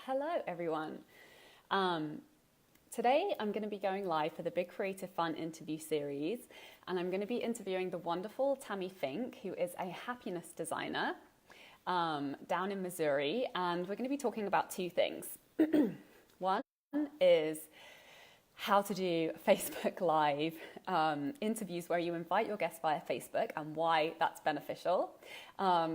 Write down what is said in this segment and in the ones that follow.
Hello, everyone. Today, I'm going to be going live for the Big Creative Fun interview series, and I'm going to be interviewing the wonderful Tammy Fink, who is a happiness designer down in Missouri, and we're going to be talking about two things. One is how to do Facebook Live interviews where you invite your guests via Facebook and why that's beneficial.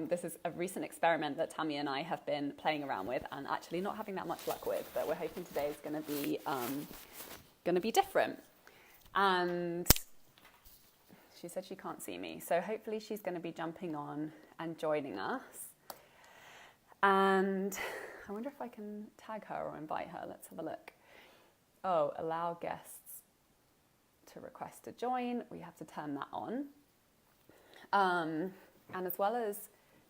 This is a recent experiment that Tammy and I have been playing around with and actually not having that much luck with, but we're hoping today is going to be different. And she said she can't see me, so hopefully she's going to be jumping on and joining us. And I wonder if I can tag her or invite her. Let's have a look. Oh, allow guests to request to join. We have to turn that on. And as well as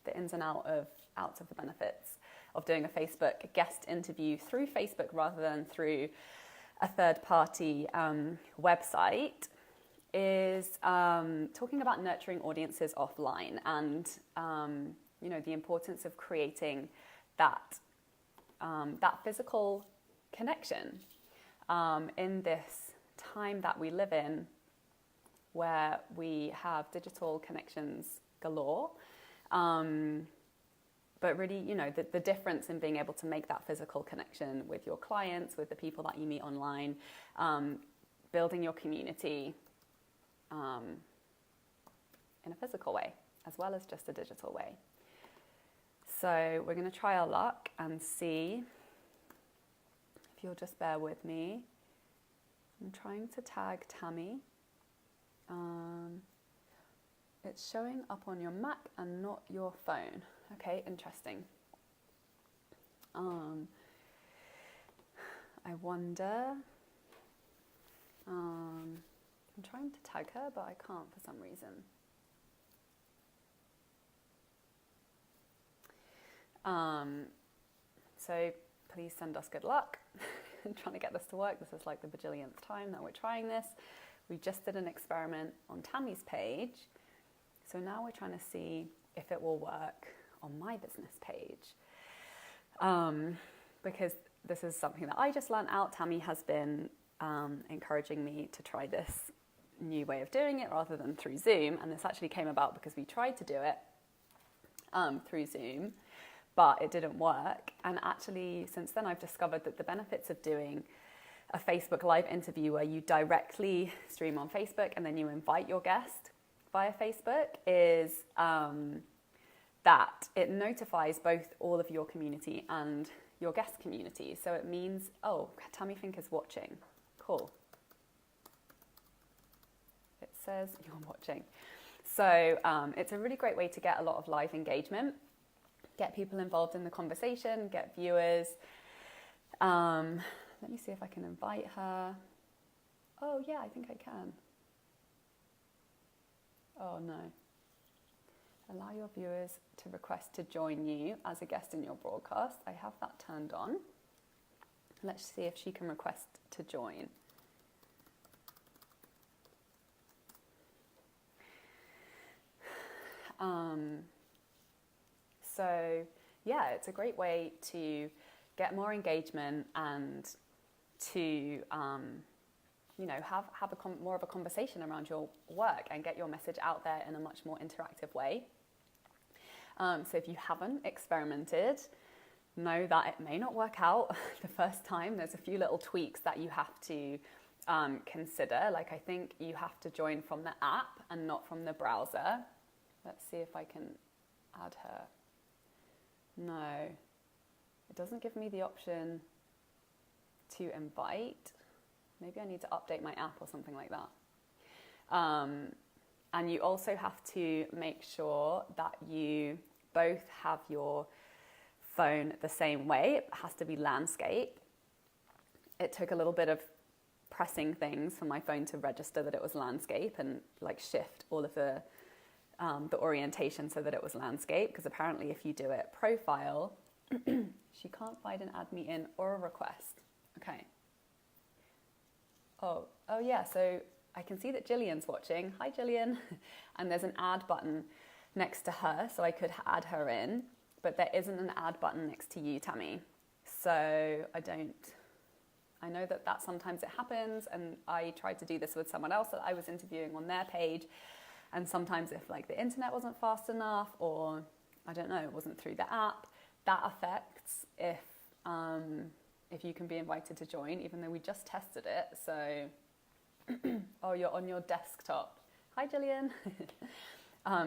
the ins and outs of the benefits of doing a Facebook guest interview through Facebook rather than through a third-party website, is talking about nurturing audiences offline and the importance of creating that physical connection. In this time that we live in, where we have digital connections galore, but really, the difference in being able to make that physical connection with your clients, with the people that you meet online, building your community in a physical way, as well as just a digital way. So we're going to try our luck and see. If you'll just bear with me. I'm trying to tag Tammy. It's showing up on your Mac and not your phone. Okay, interesting. I wonder. I'm trying to tag her, but I can't for some reason. So please send us good luck. I'm trying to get this to work. This is like the bajillionth time that we're trying this. We just did an experiment on Tammy's page. So now we're trying to see if it will work on my business page. Because this is something that I just learned out. Tammy has been encouraging me to try this new way of doing it rather than through Zoom. And this actually came about because we tried to do it through Zoom, but it didn't work. And actually, since then, I've discovered that the benefits of doing a Facebook Live interview where you directly stream on Facebook and then you invite your guest via Facebook is that it notifies both all of your community and your guest community. So it means, oh, Tammy Fink is watching. Cool. It says you're watching. So it's a really great way to get a lot of live engagement. Get people involved in the conversation, get viewers. Let me see if I can invite her. Oh, yeah, I think I can. Oh, no. Allow your viewers to request to join you as a guest in your broadcast. I have that turned on. Let's see if she can request to join. So, yeah, it's a great way to get more engagement and to, have more of a conversation around your work and get your message out there in a much more interactive way. So if you haven't experimented, know that it may not work out the first time. There's a few little tweaks that you have to consider. Like, I think you have to join from the app and not from the browser. Let's see if I can add her. No, it doesn't give me the option to invite. Maybe I need to update my app or something like that. And you also have to make sure that you both have your phone the same way. It has to be landscape. It took a little bit of pressing things for my phone to register that it was landscape and like shift all of the orientation so that it was landscape, because apparently if you do it profile, she can't find an add me in or a request. Okay. Oh yeah, so I can see that Jillian's watching. Hi, Jillian. And there's an add button next to her, so I could add her in, but there isn't an add button next to you, Tammy. So I know that sometimes it happens, and I tried to do this with someone else that I was interviewing on their page, and sometimes if like the internet wasn't fast enough, or I don't know, it wasn't through the app, that affects if you can be invited to join, even though we just tested it. So, oh, you're on your desktop. Hi, Gillian.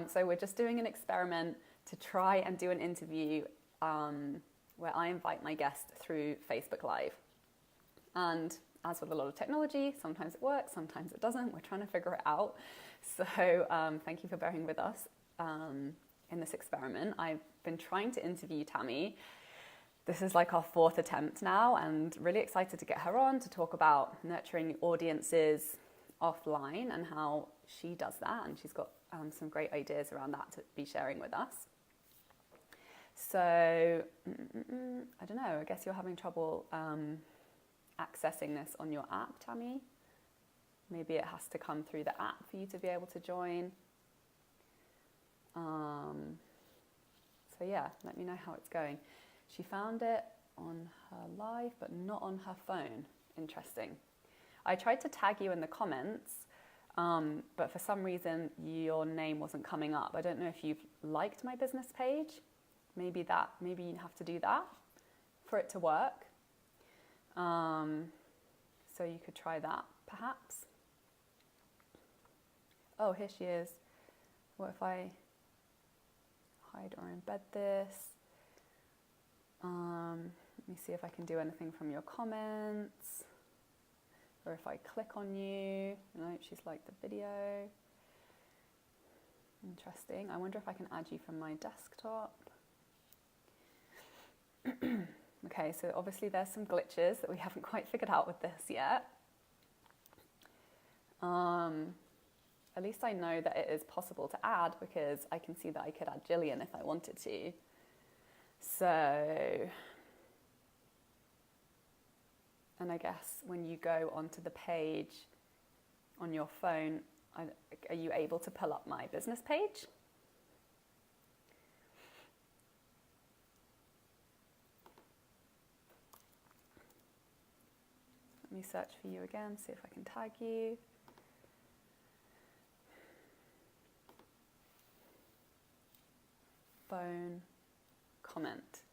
So we're just doing an experiment to try and do an interview where I invite my guest through Facebook Live. And as with a lot of technology, sometimes it works, sometimes it doesn't. We're trying to figure it out. So thank you for bearing with us in this experiment. I've been trying to interview Tammy. This is like our 4th attempt now, and really excited to get her on to talk about nurturing audiences offline and how she does that. And she's got some great ideas around that to be sharing with us. So, I don't know, I guess you're having trouble accessing this on your app, Tammy. Maybe it has to come through the app for you to be able to join. So yeah, let me know how it's going. She found it on her live, but not on her phone. Interesting. I tried to tag you in the comments, but for some reason your name wasn't coming up. I don't know if you've liked my business page. Maybe you have to do that for it to work. So you could try that, perhaps. Oh, here she is. What if I hide or embed this? Let me see if I can do anything from your comments. Or if I click on you. No, she's liked the video. Interesting. I wonder if I can add you from my desktop. Okay, so obviously there's some glitches that we haven't quite figured out with this yet. At least I know that it is possible to add, because I can see that I could add Gillian if I wanted to. So, and I guess when you go onto the page on your phone, are you able to pull up my business page? Let me search for you again, see if I can tag you. Phone, comment.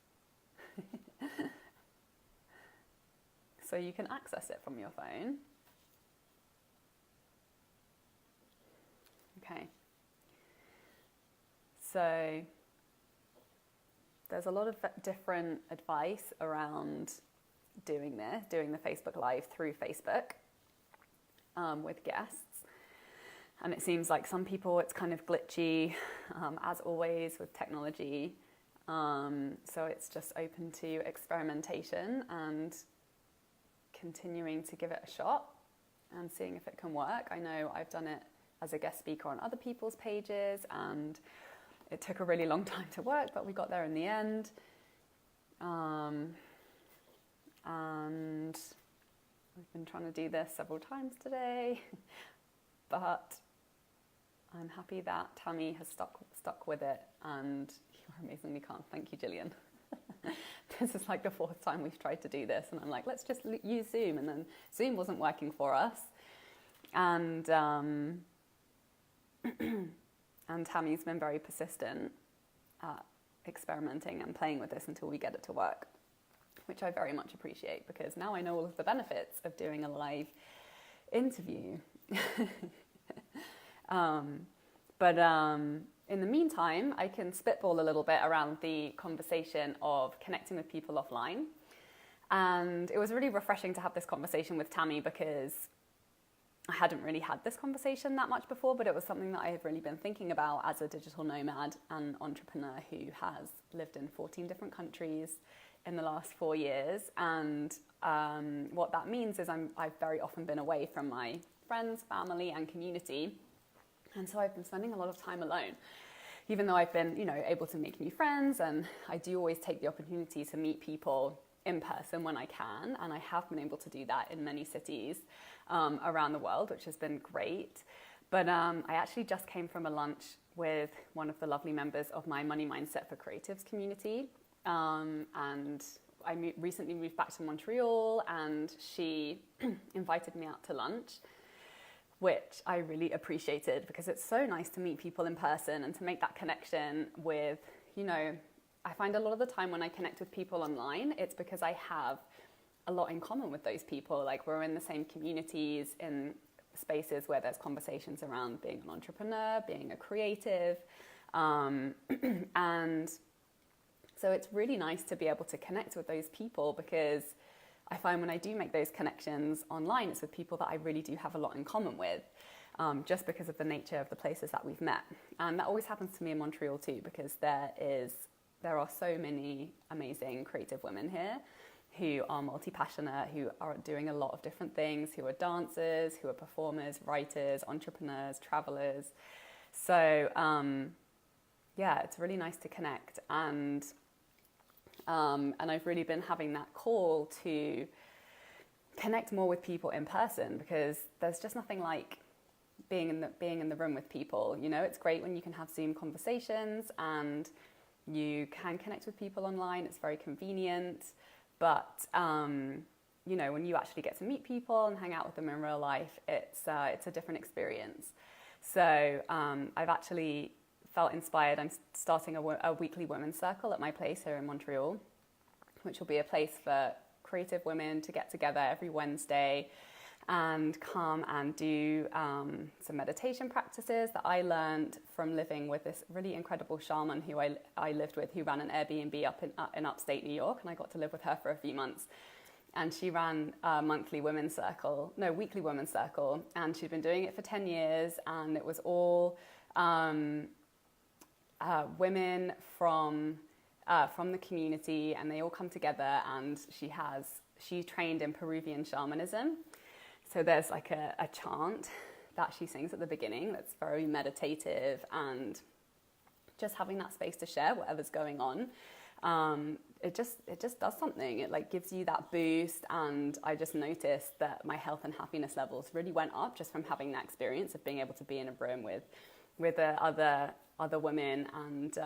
So you can access it from your phone. Okay. So there's a lot of different advice around doing the Facebook Live through Facebook with guests. And it seems like some people it's kind of glitchy, as always with technology. So it's just open to experimentation and continuing to give it a shot and seeing if it can work. I know I've done it as a guest speaker on other people's pages, and it took a really long time to work, but we got there in the end. And we've been trying to do this several times today, but I'm happy that Tammy has stuck with it, and you're amazingly calm. Thank you, Gillian. This is like the 4th time we've tried to do this, and I'm like, let's just use Zoom, and then Zoom wasn't working for us. And and Tammy's been very persistent at experimenting and playing with this until we get it to work, which I very much appreciate, because now I know all of the benefits of doing a live interview. But in the meantime, I can spitball a little bit around the conversation of connecting with people offline. And it was really refreshing to have this conversation with Tammy, because I hadn't really had this conversation that much before, but it was something that I had really been thinking about as a digital nomad and entrepreneur who has lived in 14 different countries in the last 4 years. And what that means is I've very often been away from my friends, family, and community. And so I've been spending a lot of time alone, even though I've been, able to make new friends, and I do always take the opportunity to meet people in person when I can, and I have been able to do that in many cities around the world, which has been great. But I actually just came from a lunch with one of the lovely members of my Money Mindset for Creatives community, and recently moved back to Montreal, and she invited me out to lunch, which I really appreciated because it's so nice to meet people in person and to make that connection with, I find a lot of the time when I connect with people online, it's because I have a lot in common with those people. Like, we're in the same communities, in spaces where there's conversations around being an entrepreneur, being a creative. And so it's really nice to be able to connect with those people, because I find when I do make those connections online, it's with people that I really do have a lot in common with, just because of the nature of the places that we've met. And that always happens to me in Montreal too, because there are so many amazing creative women here who are multi-passionate, who are doing a lot of different things, who are dancers, who are performers, writers, entrepreneurs, travelers. So it's really nice to connect. And I've really been having that call to connect more with people in person, because there's just nothing like being in the room with people. It's great when you can have Zoom conversations and you can connect with people online. It's very convenient. But, when you actually get to meet people and hang out with them in real life, it's a different experience. So I've actually felt inspired. I'm starting a weekly women's circle at my place here in Montreal, which will be a place for creative women to get together every Wednesday and come and do some meditation practices that I learned from living with this really incredible shaman who I lived with, who ran an Airbnb up in upstate New York, and I got to live with her for a few months. And she ran a weekly women's circle, and she'd been doing it for 10 years, and it was all women from the community, and they all come together, and she trained in Peruvian shamanism. So there's like a chant that she sings at the beginning that's very meditative, and just having that space to share whatever's going on. It just does something. It like gives you that boost, and I just noticed that my health and happiness levels really went up just from having that experience of being able to be in a room with other women and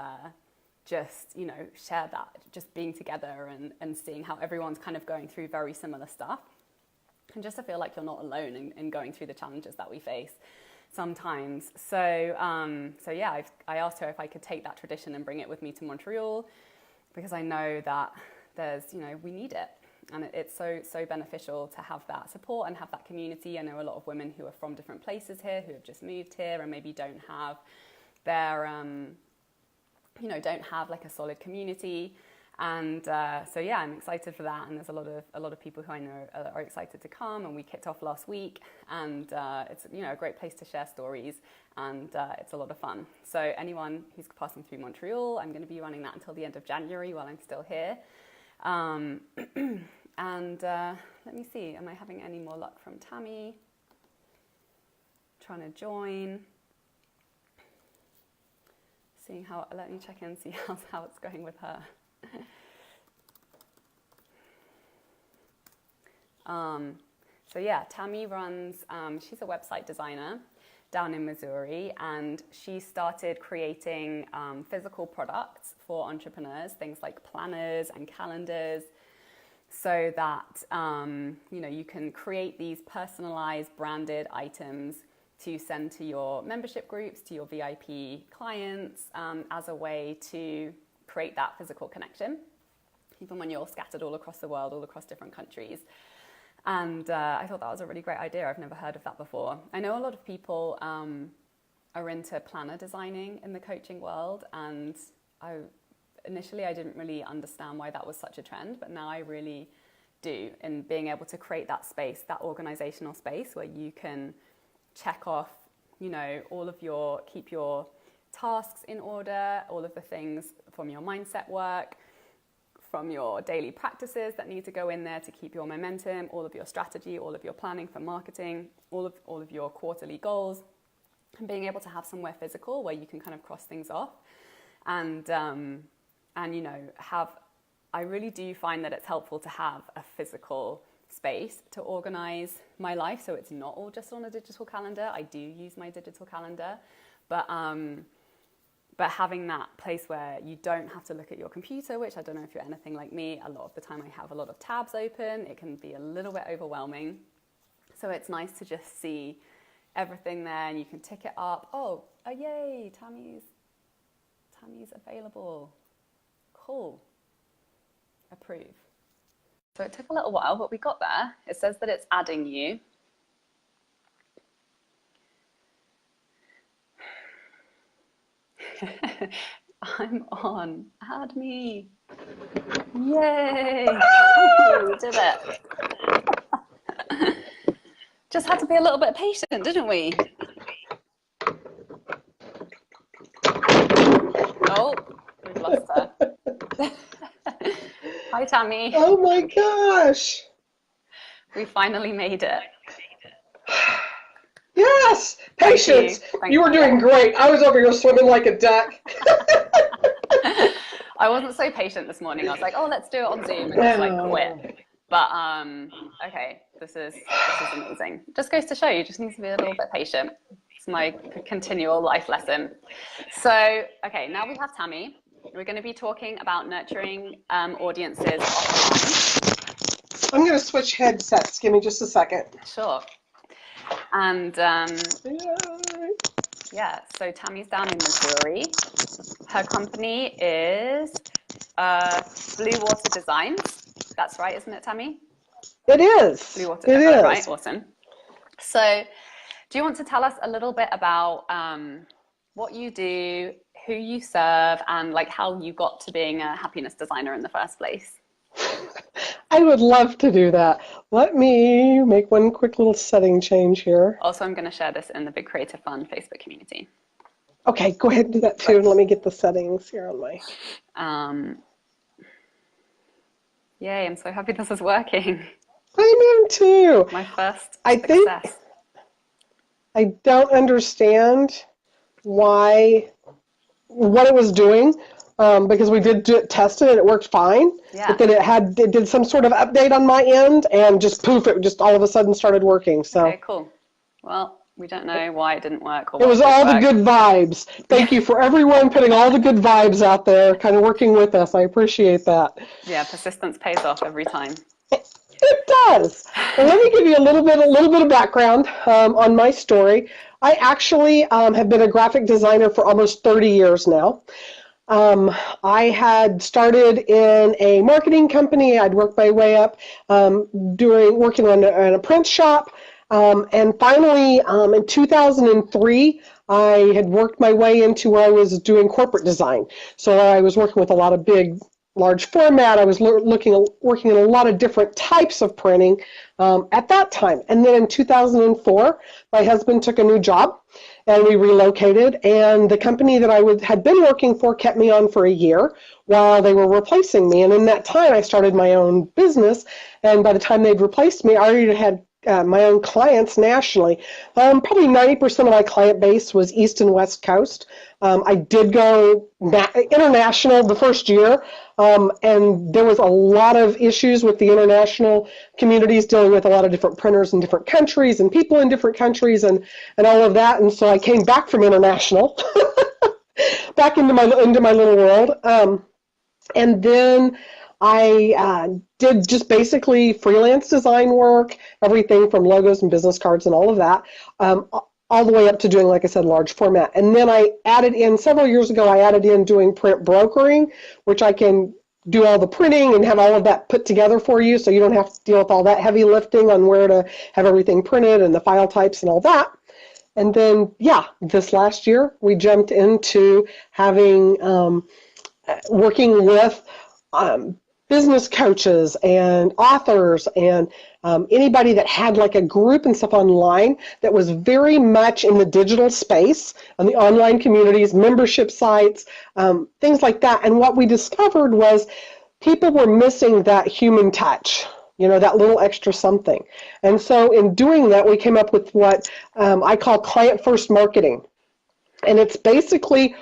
just share that, just being together and seeing how everyone's kind of going through very similar stuff. And just to feel like you're not alone in going through the challenges that we face sometimes. So I asked her if I could take that tradition and bring it with me to Montreal, because I know that we need it. And it's so beneficial to have that support and have that community. I know a lot of women who are from different places here, who have just moved here and maybe don't have don't have like a solid community. And I'm excited for that, and there's a lot of people who I know are excited to come, and we kicked off last week, and it's a great place to share stories, and it's a lot of fun. So anyone who's passing through Montreal, I'm going to be running that until the end of January while I'm still here. And let me see, am I having any more luck from Tammy? Trying to join. Let me check in, see how it's going with her. Tammy runs, she's a website designer down in Missouri, and she started creating physical products for entrepreneurs, things like planners and calendars, so that you can create these personalized branded items to send to your membership groups, to your VIP clients, as a way to create that physical connection, even when you're scattered all across the world, all across different countries. And I thought that was a really great idea. I've never heard of that before. I know a lot of people are into planner designing in the coaching world, and initially I didn't really understand why that was such a trend, but now I really do, in being able to create that space, that organizational space where you can check off, keep your tasks in order, all of the things from your mindset work, from your daily practices that need to go in there to keep your momentum, all of your strategy, all of your planning for marketing, all of your quarterly goals, and being able to have somewhere physical where you can kind of cross things off. I really do find that it's helpful to have a physical space to organize my life, so it's not all just on a digital calendar. I do use my digital calendar, but but having that place where you don't have to look at your computer, which I don't know if you're anything like me, a lot of the time I have a lot of tabs open. It can be a little bit overwhelming. So it's nice to just see everything there, and you can tick it up. Oh, yay, Tammy's available. Cool. Approve. So it took a little while, but we got there. It says that it's adding you. I'm on. Add me. Yay! We did it. Just had to be a little bit patient, didn't we? Oh, we've lost her. Hi, Tammy. Oh my gosh. We finally made it. Yes, patience. Thank You were doing great. I was over here swimming like a duck. I wasn't so patient this morning. I was like, oh, let's do it on Zoom, and just like quit. But okay, this is amazing. Just goes to show you just need to be a little bit patient. It's my continual life lesson. So, okay, now we have Tammy. We're going to be talking about nurturing audiences offline. I'm going to switch headsets. Give me just a second. Sure. And yeah, so Tammy's down in Missouri. Her company is Blue Water Designs. That's right, isn't it, Tammy? It is. Blue Water It is. Right, awesome. So do you want to tell us a little bit about what you do, who you serve, and like how you got to being a happiness designer in the first place? I would love to do that. Let me make one quick little setting change here. Also, I'm going to share this in the Big Creative Fun Facebook community. Okay, go ahead and do that too. And let me get the settings here on my... Yay, I'm so happy this is working. I am too. My first success. I don't understand what it was doing. Because we did test it and it worked fine, but then it did some sort of update on my end, and just poof, it just all of a sudden started working. So okay, cool. Well, we don't know why it didn't work. Or it was all the good vibes. Thank you for everyone putting all the good vibes out there, kind of working with us. I appreciate that. Yeah, persistence pays off every time. It does. And let me give you a little bit of background on my story. I actually have been a graphic designer for almost 30 years now. I had started in a marketing company. I'd worked my way up working on a print shop. And finally, in 2003, I had worked my way into where I was doing corporate design. So I was working with a lot of large format. I was working in a lot of different types of printing at that time. And then in 2004, my husband took a new job, and we relocated, and the company that I had been working for kept me on for a year while they were replacing me. And in that time, I started my own business, and by the time they'd replaced me, I already had my own clients nationally. Probably 90% of my client base was East and West Coast. I did go international the first year, and there was a lot of issues with the international communities, dealing with a lot of different printers in different countries and people in different countries and all of that. And so I came back from international, back into my little world. And then I did just basically freelance design work, everything from logos and business cards and all of that, all the way up to doing, like I said, large format. And then I added in, several years ago, doing print brokering, which I can do all the printing and have all of that put together for you, so you don't have to deal with all that heavy lifting on where to have everything printed and the file types and all that. And then, this last year, we jumped into working with business coaches and authors and anybody that had like a group and stuff online that was very much in the digital space, on the online communities, membership sites, things like that. And what we discovered was people were missing that human touch, that little extra something. And so in doing that, we came up with what I call client-first marketing. And it's basically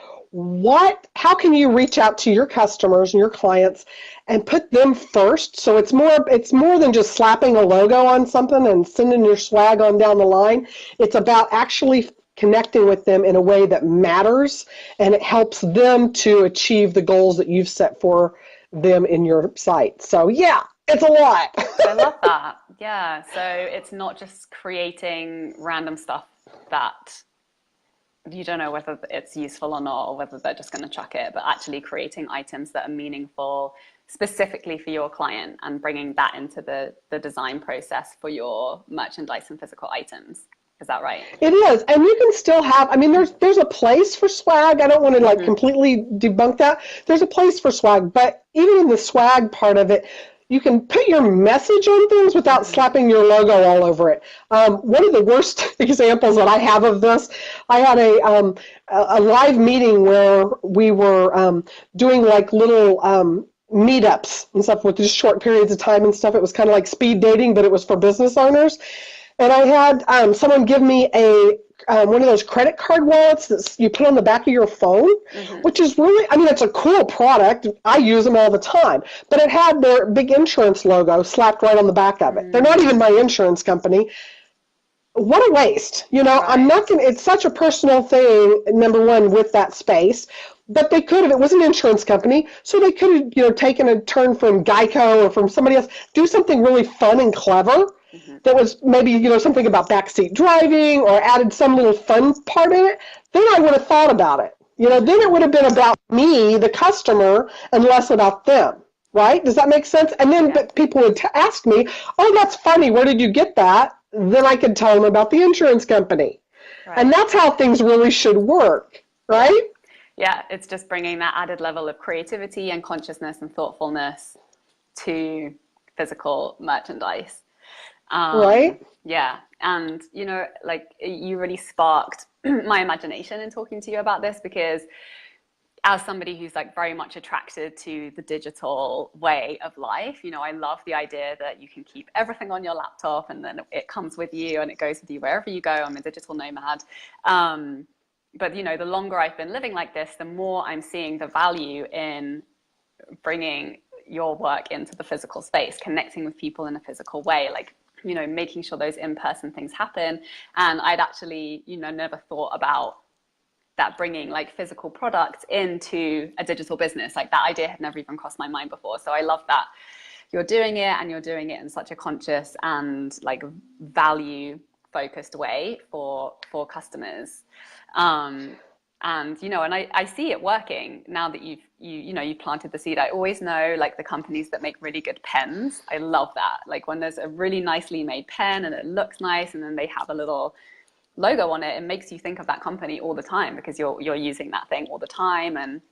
how can you reach out to your customers and your clients and put them first? So it's more than just slapping a logo on something and sending your swag on down the line. It's about actually connecting with them in a way that matters, and it helps them to achieve the goals that you've set for them in your site. So yeah, it's a lot. I love that. Yeah. So it's not just creating random stuff that you don't know whether it's useful or not, or whether they're just going to chuck it, but actually creating items that are meaningful specifically for your client and bringing that into the design process for your merchandise and physical items. Is that right? It is, and you can still have, I mean, there's a place for swag. I don't want to like completely debunk that. There's a place for swag, but even in the swag part of it, you can put your message on things without slapping your logo all over it. One of the worst examples that I have of this, I had a live meeting where we were doing like little meetups and stuff with just short periods of time and stuff. It was kind of like speed dating, but it was for business owners. And I had someone give me a one of those credit card wallets that you put on the back of your phone, which is really, I mean, it's a cool product. I use them all the time. But it had their big insurance logo slapped right on the back of it. They're not even my insurance company. What a waste. You know, I'm not going to, it's such a personal thing, number one, with that space. But they could have, it was an insurance company, so they could have, you know, taken a turn from Geico or from somebody else, do something really fun and clever. That was maybe, you know, something about backseat driving or added some little fun part in it, then I would have thought about it. You know, then it would have been about me, the customer, and less about them, right? Does that make sense? And then but people would ask me, oh, that's funny, where did you get that? Then I could tell them about the insurance company. Right. And that's how things really should work, right? Yeah, it's just bringing that added level of creativity and consciousness and thoughtfulness to physical merchandise. Right? Yeah. And, you know, like you really sparked my imagination in talking to you about this, because as somebody who's like very much attracted to the digital way of life, you know, I love the idea that you can keep everything on your laptop and then it comes with you and it goes with you wherever you go. I'm a digital nomad. But, you know, the longer I've been living like this, the more I'm seeing the value in bringing your work into the physical space, connecting with people in a physical way, like, you know, making sure those in-person things happen. And I'd actually, you know, never thought about that, bringing like physical products into a digital business. Like that idea had never even crossed my mind before. So I love that you're doing it, and you're doing it in such a conscious and like value focused way for customers. And, you know, and I see it working now that you've planted the seed. I always know like the companies that make really good pens. I love that. Like when there's a really nicely made pen and it looks nice and then they have a little logo on it, it makes you think of that company all the time because you're using that thing all the time. And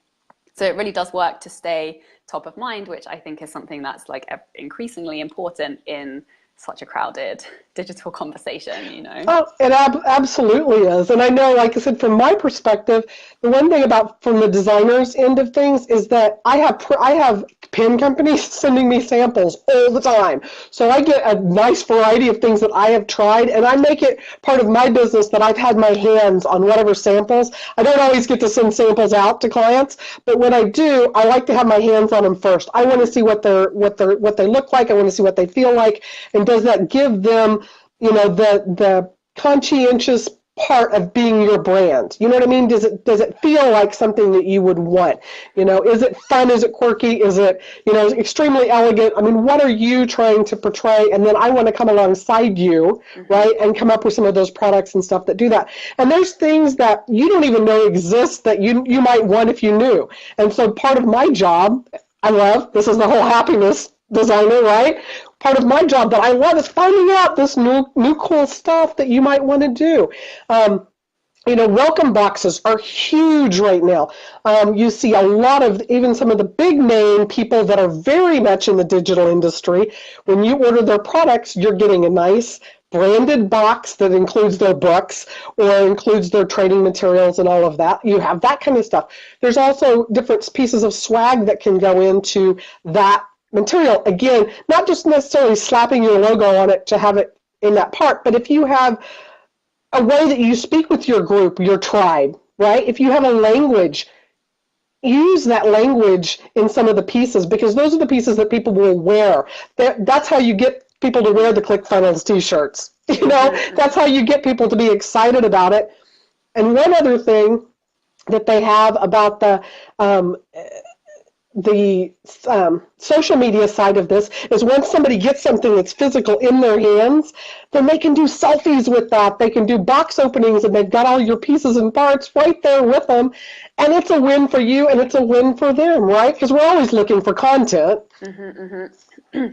so it really does work to stay top of mind, which I think is something that's like increasingly important in such a crowded digital conversation, you know? Oh, it absolutely is. And I know, like I said, from my perspective, the one thing about from the designer's end of things is that I have pen companies sending me samples all the time. So I get a nice variety of things that I have tried, and I make it part of my business that I've had my hands on whatever samples. I don't always get to send samples out to clients, but when I do, I like to have my hands on them first. I want to see what they look like. I want to see what they feel like, and does that give them, you know, the conscientious part of being your brand? You know what I mean? Does it feel like something that you would want? You know, is it fun? Is it quirky? Is it, you know, extremely elegant? I mean, what are you trying to portray? And then I want to come alongside you, right, and come up with some of those products and stuff that do that. And there's things that you don't even know exist that you might want if you knew. And so part of my job, I love, this is the whole happiness designer, right? Part of my job that I love is finding out this new cool stuff that you might want to do. You know, welcome boxes are huge right now. You see a lot of even some of the big name people that are very much in the digital industry. When you order their products, you're getting a nice branded box that includes their books or includes their training materials and all of that. You have that kind of stuff. There's also different pieces of swag that can go into that material. Again, not just necessarily slapping your logo on it to have it in that part, but if you have a way that you speak with your group, your tribe, right? If you have a language, use that language in some of the pieces, because those are the pieces that people will wear. That's how you get people to wear the ClickFunnels t-shirts. You know, that's how you get people to be excited about it. And one other thing that they have about um, the social media side of this is once somebody gets something that's physical in their hands, then they can do selfies with that. They can do box openings, and they've got all your pieces and parts right there with them. And it's a win for you, and it's a win for them, right? Because we're always looking for content.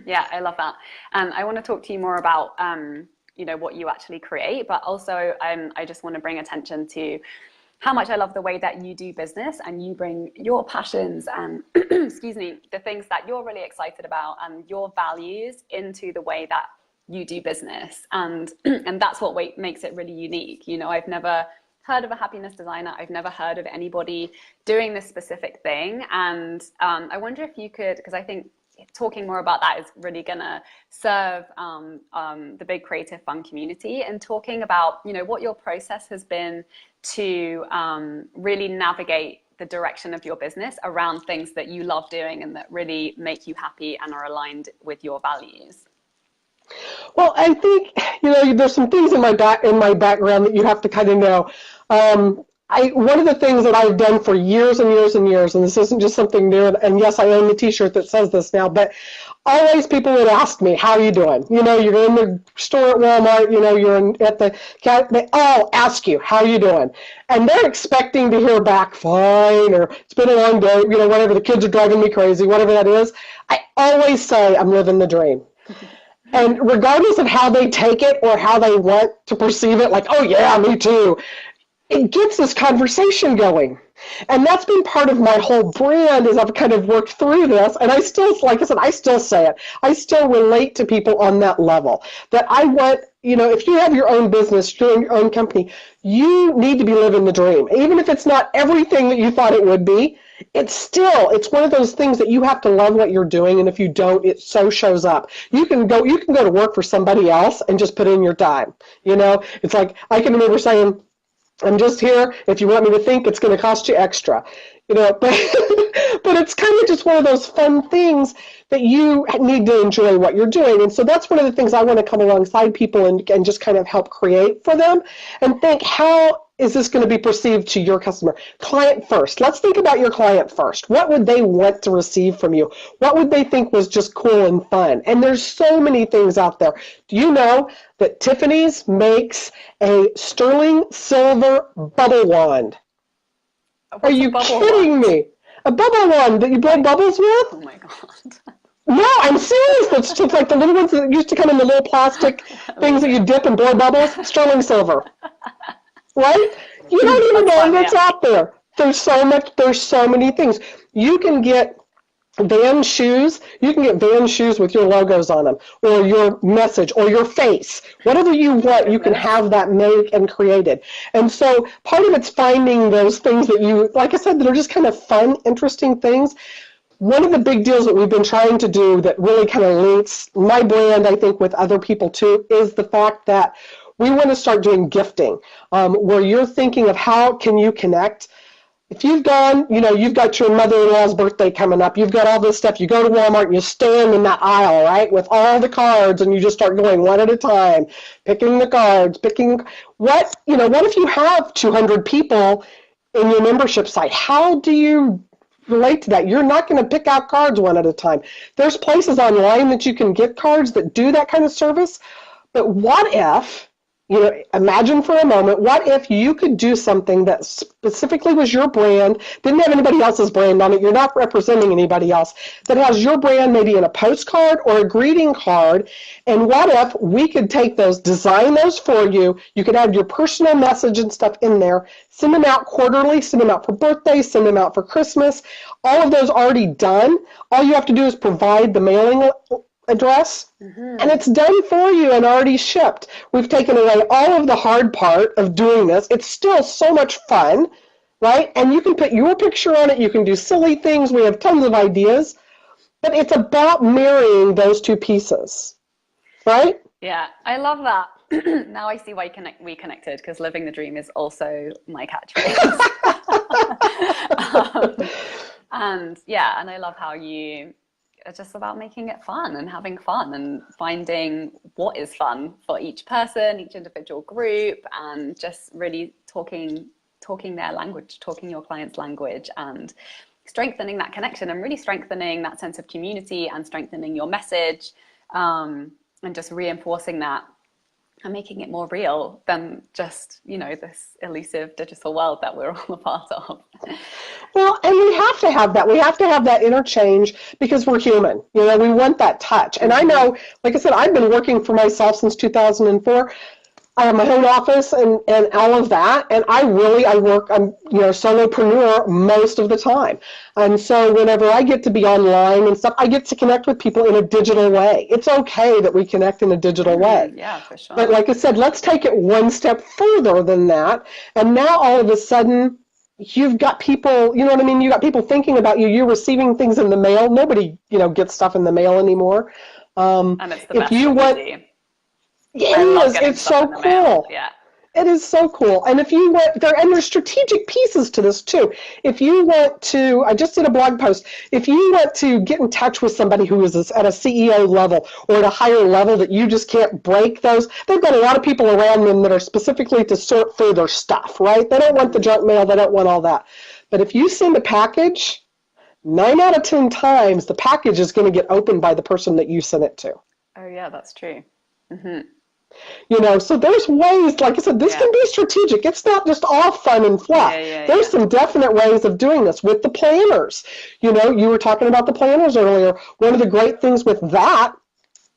Yeah, I love that. And I want to talk to you more about, what you actually create, but also I just want to bring attention to how much I love the way that you do business and you bring your passions and, excuse me, the things that you're really excited about and your values into the way that you do business. And that's what makes it really unique. I've never heard of a happiness designer. I've never heard of anybody doing this specific thing. And I wonder if you could, because I think talking more about that is really going to serve the big creative fun community, and talking about, what your process has been to really navigate the direction of your business around things that you love doing and that really make you happy and are aligned with your values. Well, I think, there's some things in my background that you have to kind of know. One of the things that I've done for years and years and years, and this isn't just something new, and yes, I own the t-shirt that says this now, but always people would ask me, how are you doing? You're in the store at Walmart, you're at the cat, they all ask you, how are you doing? And they're expecting to hear back, fine, or it's been a long day, whatever, the kids are driving me crazy, whatever that is. I always say I'm living the dream. And regardless of how they take it or how they want to perceive it, like, oh yeah, me too, it gets this conversation going. And that's been part of my whole brand as I've kind of worked through this. And I still, like I said, I still say it. I still relate to people on that level. That I want, if you have your own business, your own company, you need to be living the dream. Even if it's not everything that you thought it would be, it's one of those things that you have to love what you're doing. And if you don't, it so shows up. You can go to work for somebody else and just put in your time. It's like, I can remember saying, I'm just here. If you want me to think, it's going to cost you extra, but but it's kind of just one of those fun things that you need to enjoy what you're doing. And so that's one of the things I want to come alongside people and just kind of help create for them and think, how is this going to be perceived to your customer? Client first. Let's think about your client first. What would they want to receive from you? What would they think was just cool and fun? And there's so many things out there. Do you know that Tiffany's makes a sterling silver bubble wand? Are you kidding me? A bubble wand that you blow bubbles with? Oh my God. No, I'm serious. It's just like the little ones that used to come in the little plastic things that you dip and blow bubbles. Sterling silver. Right? You don't even know what's out there. There's so many things. You can get Van shoes. You can get Van shoes with your logos on them, or your message, or your face. Whatever you want, you can have that made and created. And so part of it's finding those things that you, like I said, that are just kind of fun, interesting things. One of the big deals that we've been trying to do that really kind of links my brand, I think, with other people too, is the fact that we want to start doing gifting, where you're thinking of how can you connect. If you've gone, you've got your mother-in-law's birthday coming up, you've got all this stuff, you go to Walmart and you stand in that aisle, right, with all the cards, and you just start going one at a time, picking the cards, what if you have 200 people in your membership site? How do you relate to that? You're not going to pick out cards one at a time. There's places online that you can get cards that do that kind of service, but what if, imagine for a moment, what if you could do something that specifically was your brand, didn't have anybody else's brand on it, you're not representing anybody else, that has your brand maybe in a postcard or a greeting card, and what if we could take those, design those for you, you could add your personal message and stuff in there, send them out quarterly, send them out for birthdays, send them out for Christmas, all of those already done. All you have to do is provide the mailing address, and it's done for you and already shipped. We've taken away all of the hard part of doing this. It's still so much fun, right? And you can put your picture on it. You can do silly things. We have tons of ideas, but it's about marrying those two pieces, right? Yeah, I love that. Now I see why we connected, because living the dream is also my catchphrase. And I love how you it's just about making it fun and having fun and finding what is fun for each person, each individual group, and just really talking their language, talking your client's language, and strengthening that connection and really strengthening that sense of community and strengthening your message, and just reinforcing that and making it more real than just, this elusive digital world that we're all a part of. Well, and we have to have that. We have to have that interchange because we're human. We want that touch. And I know, like I said, I've been working for myself since 2004. I have my own office and all of that, and I'm solopreneur most of the time. And so whenever I get to be online and stuff, I get to connect with people in a digital way. It's okay that we connect in a digital way. Yeah, for sure. But like I said, let's take it one step further than that. And now all of a sudden, you've got people, you know what I mean? You got people thinking about you. You're receiving things in the mail. Nobody, gets stuff in the mail anymore. And it's the best easy. It's so cool. Yeah. It is so cool. And if you want there, and there's strategic pieces to this too. If you want to, I just did a blog post, if you want to get in touch with somebody who is at a CEO level or at a higher level that you just can't break those, they've got a lot of people around them that are specifically to sort through their stuff, right? They don't want the junk mail, they don't want all that. But if you send a package, 9 out of 10 times the package is going to get opened by the person that you sent it to. Oh yeah, that's true. Mm-hmm. So there's ways, like I said, this can be strategic. It's not just all fun and fluff. There's some definite ways of doing this with the planners. You were talking about the planners earlier. One of the great things with that,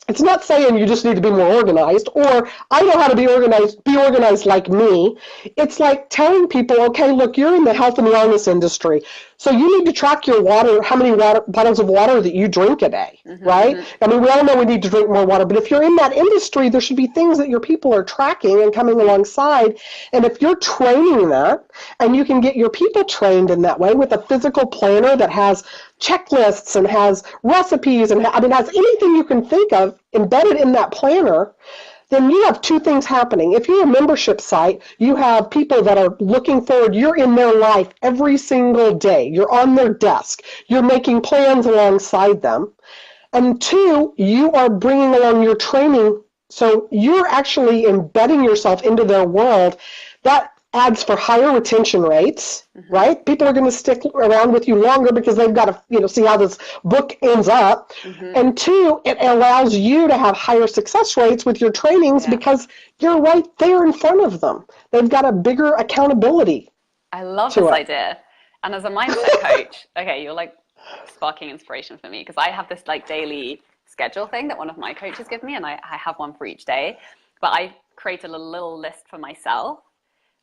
it's not saying you just need to be more organized or I know how to be organized like me. It's like telling people, okay, look, you're in the health and wellness industry. So you need to track your water, how many bottles of water that you drink a day, right? I mean, we all know we need to drink more water, but if you're in that industry, there should be things that your people are tracking and coming alongside. And if you're training that, and you can get your people trained in that way with a physical planner that has checklists and has recipes and has anything you can think of embedded in that planner, then you have two things happening. If you're a membership site, you have people that are looking forward. You're in their life every single day. You're on their desk. You're making plans alongside them. And two, you are bringing along your training. So you're actually embedding yourself into their world. That adds for higher retention rates, right? People are going to stick around with you longer because they've got to, see how this book ends up. And two, it allows you to have higher success rates with your trainings because you're right there in front of them. They've got a bigger accountability. I love this idea. And as a mindset coach, okay, you're like sparking inspiration for me because I have this like daily schedule thing that one of my coaches give me, and I have one for each day. But I created a little list for myself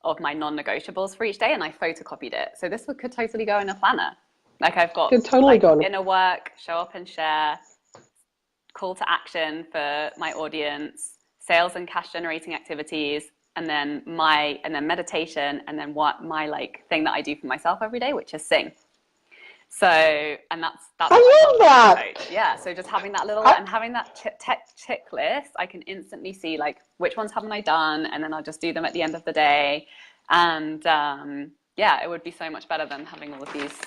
of my non-negotiables for each day, and I photocopied it. So this could totally go in a planner. Like I've got inner work, show up and share, call to action for my audience, sales and cash generating activities, and then meditation, and then what my thing that I do for myself every day, which is sing. So, and that's I love that. Yeah. So just having that and having that checklist, I can instantly see which ones haven't I done, and then I'll just do them at the end of the day. And it would be so much better than having all of these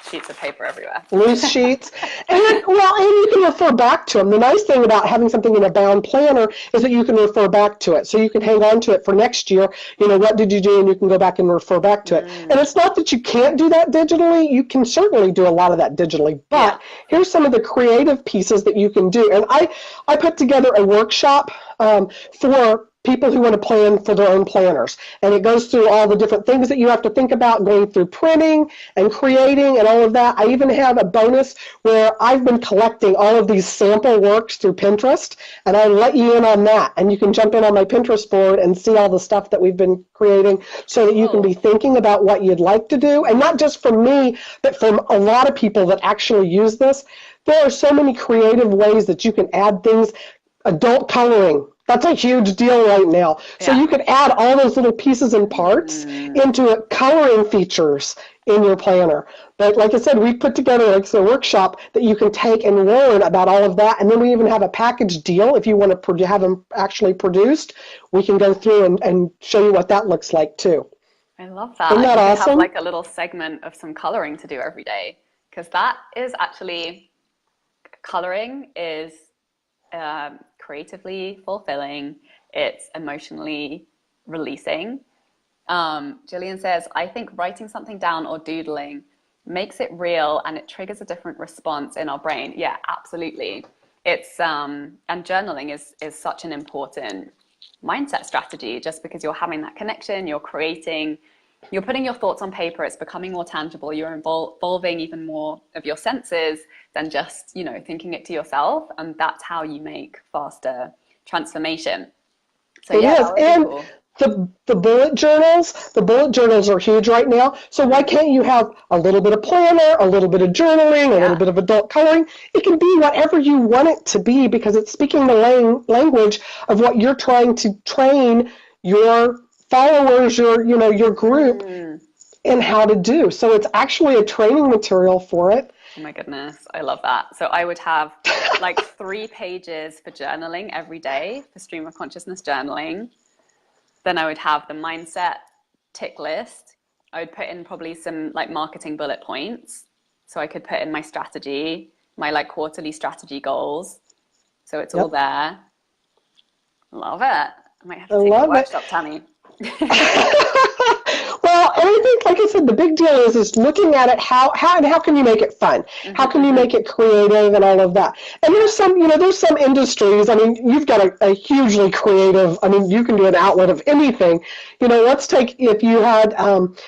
sheets of paper everywhere. Loose sheets. And you can refer back to them. The nice thing about having something in a bound planner is that you can refer back to it. So you can hang on to it for next year. What did you do? And you can go back and refer back to it. And it's not that you can't do that digitally. You can certainly do a lot of that digitally. But here's some of the creative pieces that you can do. And I put together a workshop for people who want to plan for their own planners. And it goes through all the different things that you have to think about going through printing and creating and all of that. I even have a bonus where I've been collecting all of these sample works through Pinterest, and I let you in on that. And you can jump in on my Pinterest board and see all the stuff that we've been creating so that you can be thinking about what you'd like to do. And not just from me, but from a lot of people that actually use this. There are so many creative ways that you can add things. Adult coloring. That's a huge deal right now. So you could add all those little pieces and parts into coloring features in your planner. But like I said, we put together a workshop that you can take and learn about all of that. And then we even have a package deal. If you want to have them actually produced, we can go through and show you what that looks like too. I love that. Isn't that awesome? Have a little segment of some coloring to do every day, because that is actually coloring is creatively fulfilling. It's emotionally releasing. Jillian says, I think writing something down or doodling makes it real and it triggers a different response in our brain. Yeah, absolutely. It's and journaling is such an important mindset strategy, just because you're having that connection, you're creating, you're putting your thoughts on paper, it's becoming more tangible, you're involving even more of your senses than just, thinking it to yourself. And that's how you make faster transformation. So yeah, that would be cool. The bullet journals are huge right now. So why can't you have a little bit of planner, a little bit of journaling, a little bit of adult coloring? It can be whatever you want it to be, because it's speaking the language of what you're trying to train your followers, your group in how to do. So it's actually a training material for it. Oh my goodness, I love that. So I would have like 3 pages for journaling every day, for stream of consciousness journaling. Then I would have the mindset tick list. I would put in probably some like marketing bullet points. So I could put in my strategy, my like quarterly strategy goals. So it's all there. Love it. I might have to take a workshop, Tammy. Well, and I think, like I said, the big deal is looking at it, how can you make it fun? How can you make it creative and all of that? And there's some industries, I mean, you've got a hugely creative, I mean, you can do an outlet of anything. Let's take, if you had,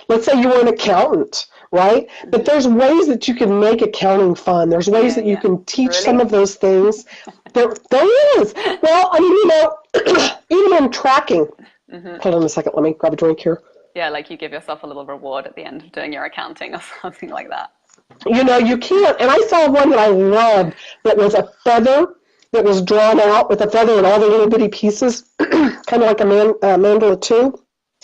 let's say you were an accountant, right? But there's ways that you can make accounting fun. There's ways that you can teach some of those things. There is. Well, I mean, even in tracking. Hold on a second, let me grab a drink here. Yeah, like you give yourself a little reward at the end of doing your accounting or something like that. You can't. And I saw one that I loved that was a feather that was drawn out with a feather and all the little bitty pieces, kind of like a mandala too.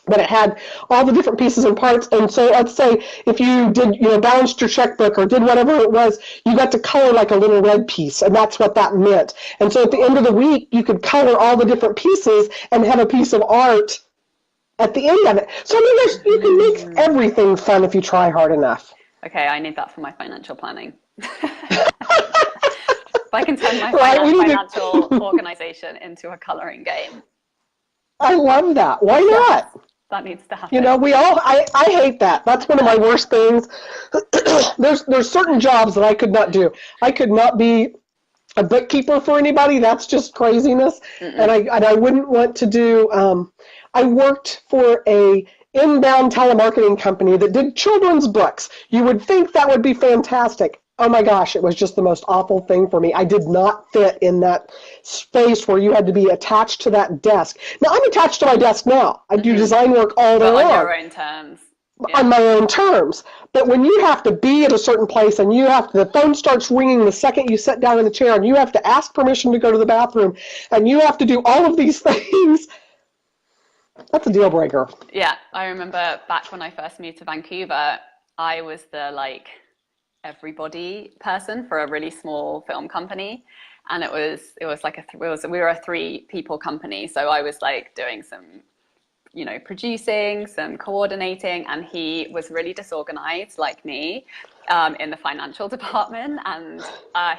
But it had all the different pieces and parts. And so let's say if you did, balanced your checkbook or did whatever it was, you got to color like a little red piece. And that's what that meant. And so at the end of the week, you could color all the different pieces and have a piece of art at the end of it. So I mean, you can make everything fun if you try hard enough. Okay, I need that for my financial planning. If I can turn my financial organization into a coloring game. I love that. Why not? That needs to happen. I hate that. That's one of my worst things. There's certain jobs that I could not do. I could not be a bookkeeper for anybody. That's just craziness. And I wouldn't want to do. I worked for a inbound telemarketing company that did children's books. You would think that would be fantastic. Oh my gosh, it was just the most awful thing for me. I did not fit in that space where you had to be attached to that desk. Now, I'm attached to my desk now. I do design work all day long. On your own terms. Yeah. On my own terms. But when you have to be at a certain place and the phone starts ringing the second you sit down in the chair and you have to ask permission to go to the bathroom and you have to do all of these things, that's a deal breaker. Yeah, I remember back when I first moved to Vancouver, I was the everybody person for a really small film company, and it was like we were a 3-people company, so I was like doing some producing, some coordinating, and he was really disorganized like me in the financial department, and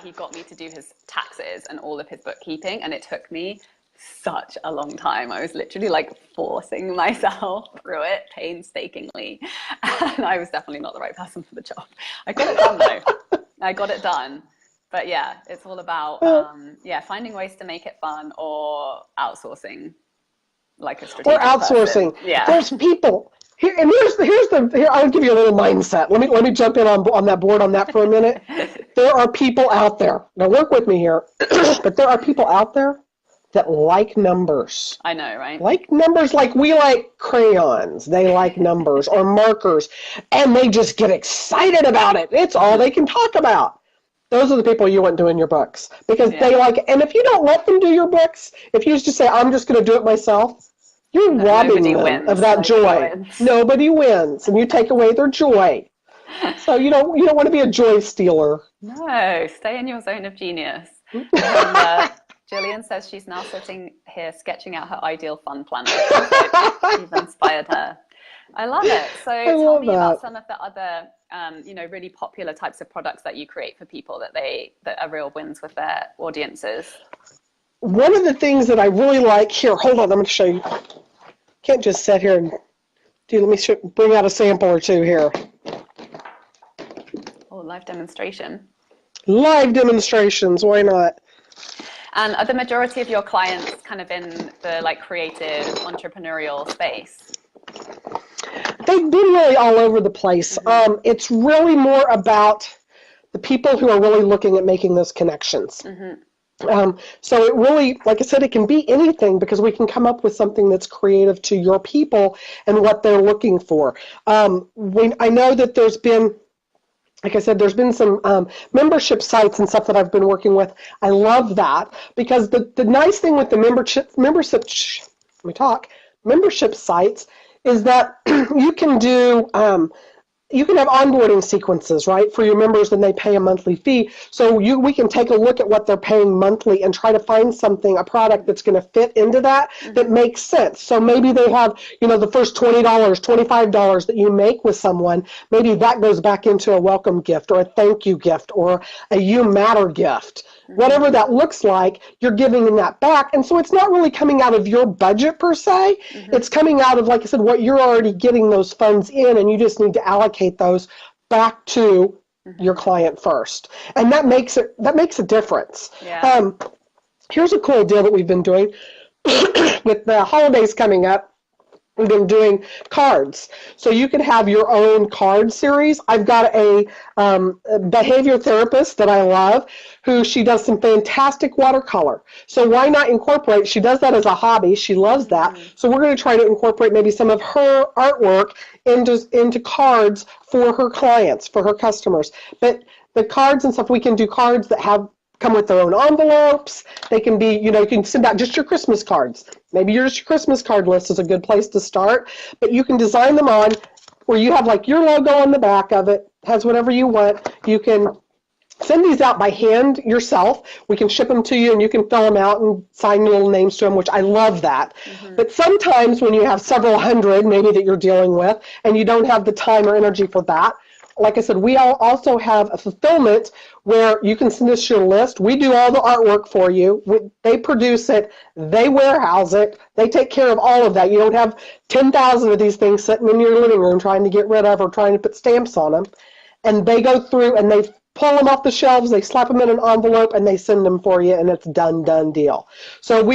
he got me to do his taxes and all of his bookkeeping, and it took me such a long time. I was literally forcing myself through it painstakingly, and I was definitely not the right person for the job. I got it done though. I got it done. But yeah, it's all about finding ways to make it fun or outsourcing like a strategic outsourcing. Person. Yeah. There's people here, and here I'll give you a little mindset. Let me jump in on that board on that for a minute. There are people out there. Now work with me here, but there are people out there that like numbers. I know, right? Like numbers, like we like crayons. They like numbers or markers, and they just get excited about it. It's all they can talk about. Those are the people you want doing your books, because they like it. And if you don't let them do your books, if you just say, I'm just going to do it myself, you're robbing them of that joy. Nobody wins, and you take away their joy. So you don't want to be a joy stealer. No, stay in your zone of genius. Jillian says she's now sitting here sketching out her ideal fun planner. You've inspired her. I love it. So I tell love me about that. some of the other, really popular types of products that you create for people that are real wins with their audiences. One of the things that I really like here, hold on, I'm going to show you. Can't just sit here and let me bring out a sample or two here. Oh, live demonstration. Live demonstrations, why not? And are the majority of your clients kind of in the like creative entrepreneurial space? They've been really all over the place. Mm-hmm. It's really more about the people who are really looking at making those connections. Mm-hmm. So it really, like I said, it can be anything because we can come up with something that's creative to your people and what they're looking for. I know that there's been, like I said, there's been some membership sites and stuff that I've been working with. I love that because the nice thing with the membership sites is that you can do you can have onboarding sequences, right, for your members, and they pay a monthly fee. So we can take a look at what they're paying monthly and try to find a product that's going to fit into that that makes sense. So maybe they have, the first $20, $25 that you make with someone, maybe that goes back into a welcome gift or a thank you gift or a you matter gift. Whatever that looks like, you're giving them that back. And so it's not really coming out of your budget per se. It's coming out of, like I said, what you're already getting those funds in, and you just need to allocate those back to your client first. And that makes a difference. Yeah. Here's a cool deal that we've been doing with the holidays coming up. We've been doing cards. So you can have your own card series. I've got a behavior therapist that I love she does some fantastic watercolor. So why not incorporate, she does that as a hobby. She loves that. So we're going to try to incorporate maybe some of her artwork into cards for her clients, for her customers. But the cards and stuff, we can do cards that come with their own envelopes. They can be, you can send out just your Christmas cards. Maybe your Christmas card list is a good place to start, but you can design them on where you have like your logo on the back of it, has whatever you want. You can send these out by hand yourself. We can ship them to you and you can fill them out and sign your little names to them, which I love that. But sometimes when you have several hundred maybe that you're dealing with and you don't have the time or energy for that, like I said, we also have a fulfillment where you can send us your list. We do all the artwork for you. They produce it. They warehouse it. They take care of all of that. You don't have 10,000 of these things sitting in your living room trying to get rid of or trying to put stamps on them. And they go through and they pull them off the shelves, they slap them in an envelope, and they send them for you, and it's done deal. So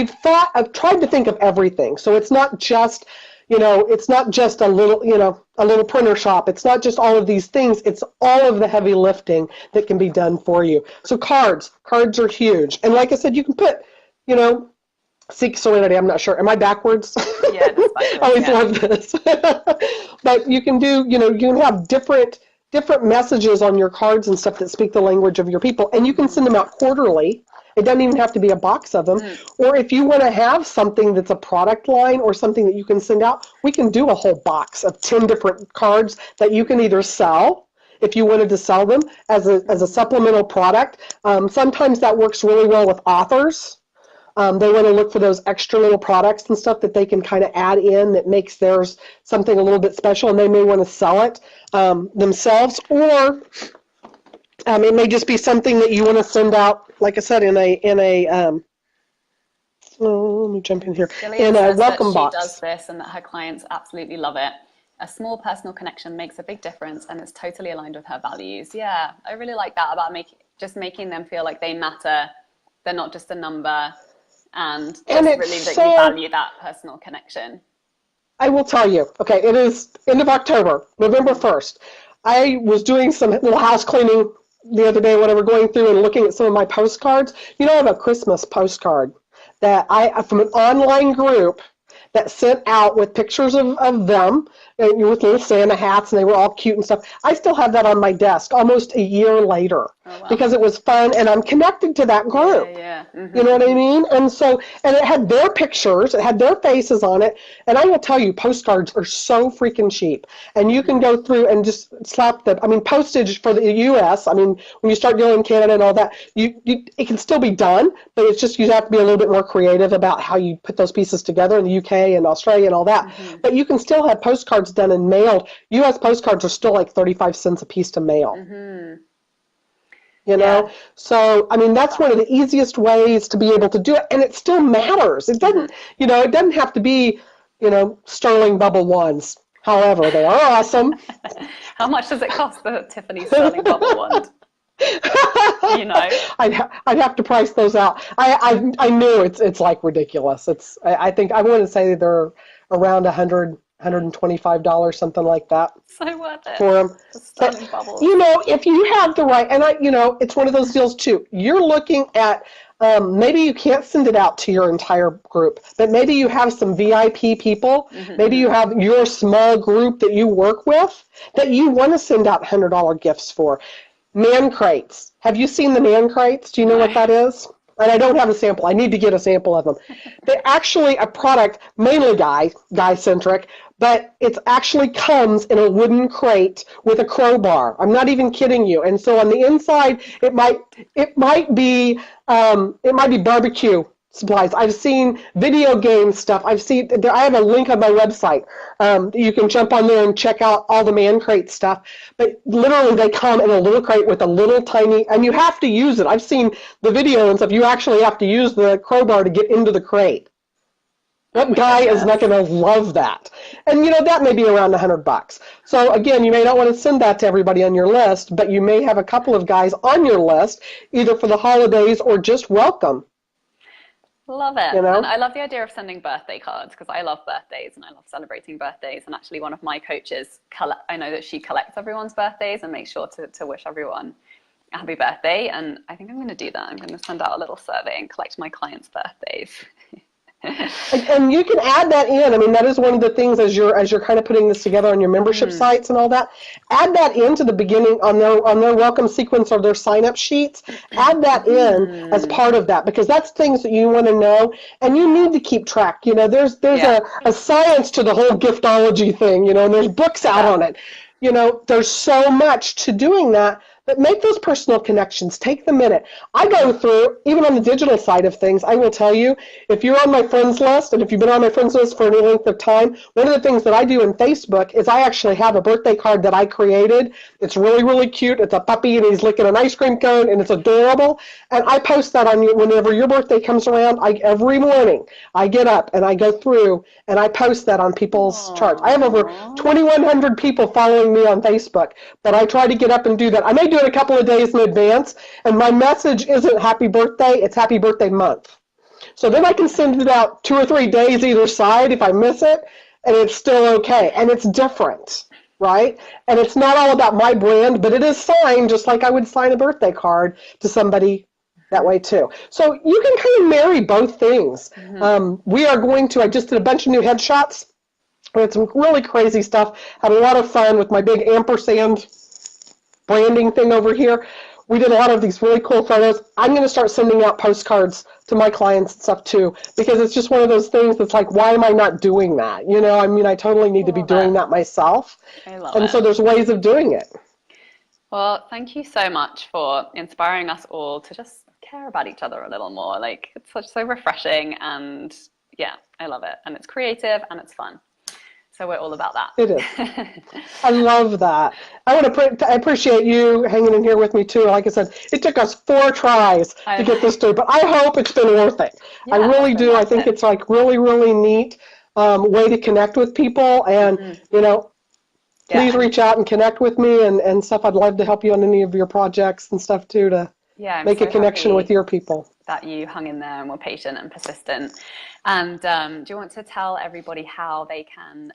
I've tried to think of everything. So it's not just it's not just a little printer shop. It's not just all of these things. It's all of the heavy lifting that can be done for you. So cards are huge. And like I said, you can put, seek serenity. I'm not sure. Am I backwards? Yeah, that's backwards. I always love this. But you can do, you can have different messages on your cards and stuff that speak the language of your people. And you can send them out quarterly. It doesn't even have to be a box of them. Or if you want to have something that's a product line or something that you can send out, we can do a whole box of 10 different cards that you can either sell if you wanted to sell them as a supplemental product. Sometimes that works really well with authors. They want to look for those extra little products and stuff that they can kind of add in that makes theirs something a little bit special, and they may want to sell it themselves, or it may just be something that you want to send out, like I said, in a let me jump in here, Gillian in a welcome box. She does this and that her clients absolutely love it. A small personal connection makes a big difference and it's totally aligned with her values. Yeah, I really like that about making them feel like they matter. They're not just a number, and just really that you value that personal connection. I will tell you, okay, it is end of October, November 1st. I was doing some little house cleaning the other day when I were going through and looking at some of my postcards. I have a Christmas postcard that from an online group that sent out with pictures of them with little Santa hats, and they were all cute and stuff. I still have that on my desk almost a year later because it was fun, and I'm connected to that group. Yeah. Mm-hmm. You know what I mean? And it had their pictures, it had their faces on it, and I will tell you, postcards are so freaking cheap. And you can go through and just slap postage for the U.S., when you start dealing in Canada and all that, it can still be done, but it's just you have to be a little bit more creative about how you put those pieces together. In the UK, UK and Australia and all that. But you can still have postcards done and mailed. US postcards are still like 35 cents a piece to mail. You know, so I mean that's one of the easiest ways to be able to do it, and it still matters. It doesn't, you know, it doesn't have to be, you know, sterling bubble ones. However, they are awesome. How much does it cost, the Tiffany sterling bubble wand? You know, I'd have to price those out. I knew it's like ridiculous. I think I want to say they're around $125, something like that. So worth it for them. The sterling bubbles. You know, if you have the right, and you know, it's one of those deals too. You're looking at maybe you can't send it out to your entire group, but maybe you have some VIP people. Maybe you have your small group that you work with that you want to send out $100 gifts for. Man crates. Have you seen the man crates? Do you know what that is? And I don't have a sample. I need to get a sample of them. They're actually a product, mainly guy-centric, but it actually comes in a wooden crate with a crowbar. I'm not even kidding you. And so on the inside, it might be barbecue supplies. I've seen video game stuff. I have a link on my website. You can jump on there and check out all the man crate stuff. But literally, they come in a little crate with a little tiny, and you have to use it. I've seen the video and stuff. You actually have to use the crowbar to get into the crate. What guy is not going to love that? And you know, that may be around $100. So again, you may not want to send that to everybody on your list, but you may have a couple of guys on your list, either for the holidays or just welcome. Love it. You know? And I love the idea of sending birthday cards because I love birthdays and I love celebrating birthdays. And actually one of my coaches, I know that she collects everyone's birthdays and makes sure to wish everyone a happy birthday. And I think I'm going to do that. I'm going to send out a little survey and collect my clients' birthdays. And you can add that in. I mean, that is one of the things as you're kind of putting this together on your membership sites and all that. Add that into the beginning on their welcome sequence or their sign-up sheets. Add that in as part of that because that's things that you want to know and you need to keep track. You know, there's a science to the whole giftology thing. You know, and there's books out on it. You know, there's so much to doing that. But make those personal connections. Take the minute. I go through, even on the digital side of things, I will tell you, if you're on my friends list, and if you've been on my friends list for any length of time, one of the things that I do in Facebook is I actually have a birthday card that I created. It's really, really cute. It's a puppy, and he's licking an ice cream cone, and it's adorable. And I post that on you whenever your birthday comes around. Every morning, I get up, and I go through, and I post that on people's charts. I have over 2,100 people following me on Facebook, but I try to get up and do that. I may do it a couple of days in advance, and my message isn't happy birthday, it's happy birthday month. So then I can send it out 2 or 3 days either side if I miss it, and it's still okay, and it's different, right? And it's not all about my brand, but it is signed just like I would sign a birthday card to somebody that way too. So you can kind of marry both things. We are going to, I just did a bunch of new headshots. We had some really crazy stuff, had a lot of fun with my big ampersand branding thing over here. We did a lot of these really cool photos. I'm going to start sending out postcards to my clients and stuff too, because it's just one of those things that's like, why am I not doing that? You know, I mean, I totally need to be doing that myself. I love it. And so there's ways of doing it. Well, thank you so much for inspiring us all to just care about each other a little more. Like, it's so refreshing, and yeah, I love it. And it's creative and it's fun. So we're all about that. It is. I love that. I appreciate you hanging in here with me too. Like I said, it took us 4 tries to get this through, but I hope it's been worth it. Yeah, I really do. I think it's like really, really neat way to connect with people. And, you know, please reach out and connect with me and stuff. I'd love to help you on any of your projects and stuff too to make a connection with your people. That you hung in there and were patient and persistent. And do you want to tell everybody how they can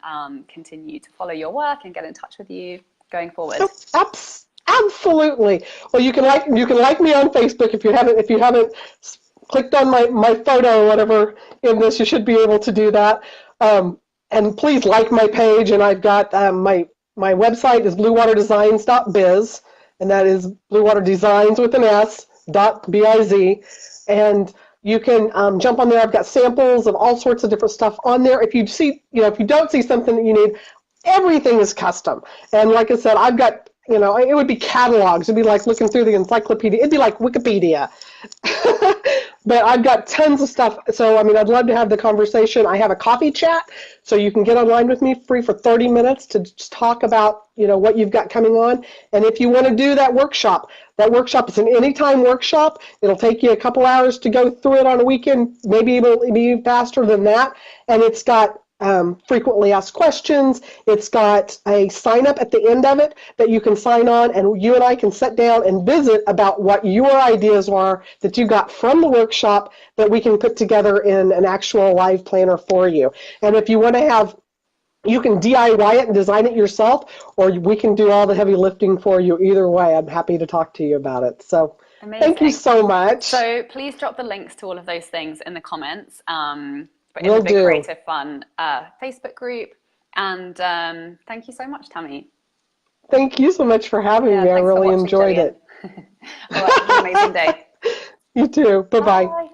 continue to follow your work and get in touch with you going forward? Oh, absolutely. Well, you can like me on Facebook if you haven't clicked on my photo or whatever in this. You should be able to do that. And please like my page. And I've got my website is bluewaterdesigns.biz, and that is bluewaterdesigns with an S .biz. And you can jump on there. I've got samples of all sorts of different stuff on there. If you don't see something that you need, everything is custom. And like I said, I've got, it would be catalogs. It'd be like looking through the encyclopedia. It'd be like Wikipedia. But I've got tons of stuff. So, I mean, I'd love to have the conversation. I have a coffee chat, so you can get online with me free for 30 minutes to just talk about, what you've got coming on. And if you want to do that workshop is an anytime workshop. It'll take you a couple hours to go through it on a weekend, maybe it'll be faster than that. And it's got frequently asked questions. It's got a sign up at the end of it that you can sign on, and you and I can sit down and visit about what your ideas are that you got from the workshop that we can put together in an actual live planner for you. And if you want to you can DIY it and design it yourself, or we can do all the heavy lifting for you. Either way, I'm happy to talk to you about it. So Amazing. Thank you so much. So please drop the links to all of those things in the comments. But in Will the Big do. Creative Fun Facebook group. And thank you so much, Tammy. Thank you so much for having me. I really enjoyed it. All right, have an amazing day. You too. Bye-bye. Bye.